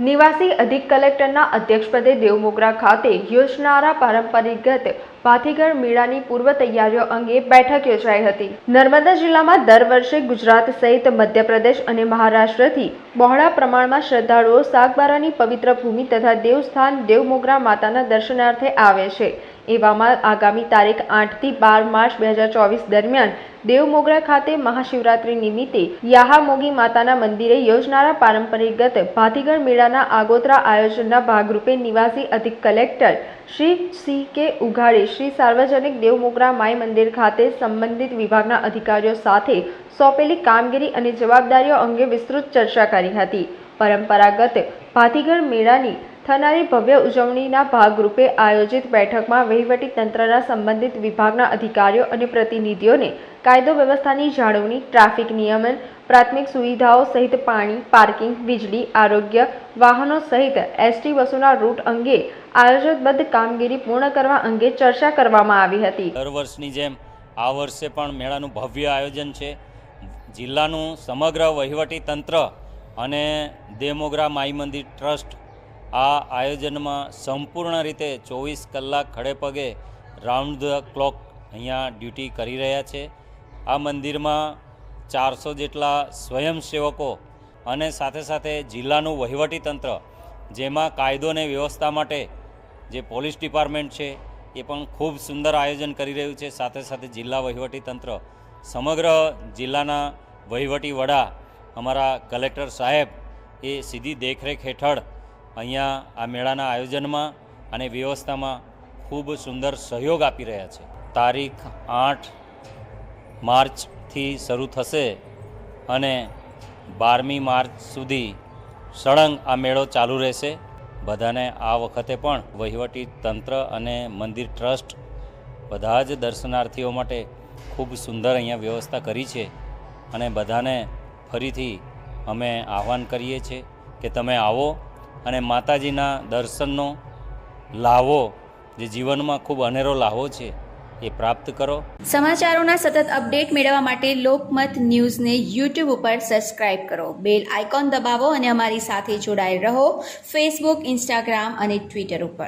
નિવાસી અધિક કલેક્ટરના અધ્યક્ષપદે દેવમોગરા ખાતે યોજાનારા પરંપરાગત ભાથીગળ મેળાની પૂર્વ તૈયારીઓ અંગે બેઠક યોજાઈ હતી। નર્મદા જિલ્લામાં દર વર્ષે ગુજરાત સહિત મધ્યપ્રદેશ અને મહારાષ્ટ્રથી બહોળા પ્રમાણમાં શ્રદ્ધાળુઓ સાગબારાની પવિત્ર ભૂમિ તથા દેવસ્થાન દેવમોગરા માતાના દર્શનાર્થે આવે છે। એવામાં આગામી તારીખ 8 થી 12 માર્ચ 2024 દરમિયાન દેવમોગરા ખાતે મહાશિવરાત્રી નિમિત્તે યાહામોગી માતાના મંદિરે યોજનારા પારંપરિક ભાથીગળ મેળાના આગોતરા આયોજનના ભાગરૂપે નિવાસી અધિક કલેક્ટર શ્રી C.K. ઉઘાડે શ્રી સાર્વજનિક દેવમોગરા માઈ મંદિર ખાતે સંબંધિત વિભાગના અધિકારીઓ સાથે સોંપેલી કામગીરી અને જવાબદારીઓ અંગે વિસ્તૃત ચર્ચા કરી હતી। પરંપરાગત ભાથીગળ મેળાની થનારી ભવ્ય ઉજવણીના ભાગરૂપે આયોજિત બેઠકમાં વહીવટી તંત્રના સંબંધિત વિભાગના અધિકારીઓ અને પ્રતિનિધિઓને કાયદો વ્યવસ્થાની જાળવણી, ટ્રાફિક નિયમન, પ્રાથમિક સુવિધાઓ સહિત પાણી, પાર્કિંગ, વીજળી, આરોગ્ય, વાહનો સહિત એસટી બસોના રૂટ અંગે આયોજનબદ્ધ કામગીરી પૂર્ણ કરવા અંગે ચર્ચા કરવામાં આવી હતી। દર વર્ષની જેમ આ વર્ષે પણ મેળાનું ભવ્ય આયોજન છે। જિલ્લાનું સમગ્ર વહીવટી તંત્ર અને દેવમોગરા માઈ મંદિર ટ્રસ્ટ આ આયોજનમાં સંપૂર્ણ રીતે 24 કલાક ખડે પગે રાઉન્ડ ધ ક્લોક અહીંયા ડ્યુટી કરી રહ્યા છે। આ મંદિરમાં 400 જેટલા સ્વયંસેવકો અને સાથે સાથે જિલ્લાનું વહીવટી તંત્ર, જેમાં કાયદો અને વ્યવસ્થા માટે જે પોલીસ ડિપાર્ટમેન્ટ છે એ પણ ખૂબ સુંદર આયોજન કરી રહ્યું છે। સાથે સાથે જિલ્લા વહીવટી તંત્ર, સમગ્ર જિલ્લાના વહીવટી વડા અમારા કલેક્ટર સાહેબ એ સીધી દેખરેખ હેઠળ અહીંયા આ મેળાના આયોજનમાં અને વ્યવસ્થામાં ખૂબ સુંદર સહયોગ આપી રહ્યા છે। તારીખ 8 માર્ચથી શરૂ થશે અને 12મી માર્ચ સુધી સળંગ આ મેળો ચાલુ રહેશે। બધાને આ વખતે પણ વહીવટી તંત્ર અને મંદિર ટ્રસ્ટ બધા જ દર્શનાર્થીઓ માટે ખૂબ સુંદર અહીંયા વ્યવસ્થા કરી છે અને બધાને ફરીથી અમે આહ્વાન કરીએ છીએ કે તમે આવો અને માતાજીના દર્શનનો લાહવો, જે જીવનમાં ખૂબ અનેરો લાહવો છે, એ પ્રાપ્ત કરો। સમાચારોના સતત અપડેટ મેળવવા માટે લોકમત ન્યૂઝને YouTube ઉપર સબસ્ક્રાઇબ કરો, બેલ આઇકોન દબાવો અને અમારી સાથે જોડાયેલ રહો ફેસબુક, ઇન્સ્ટાગ્રામ અને ટ્વિટર ઉપર।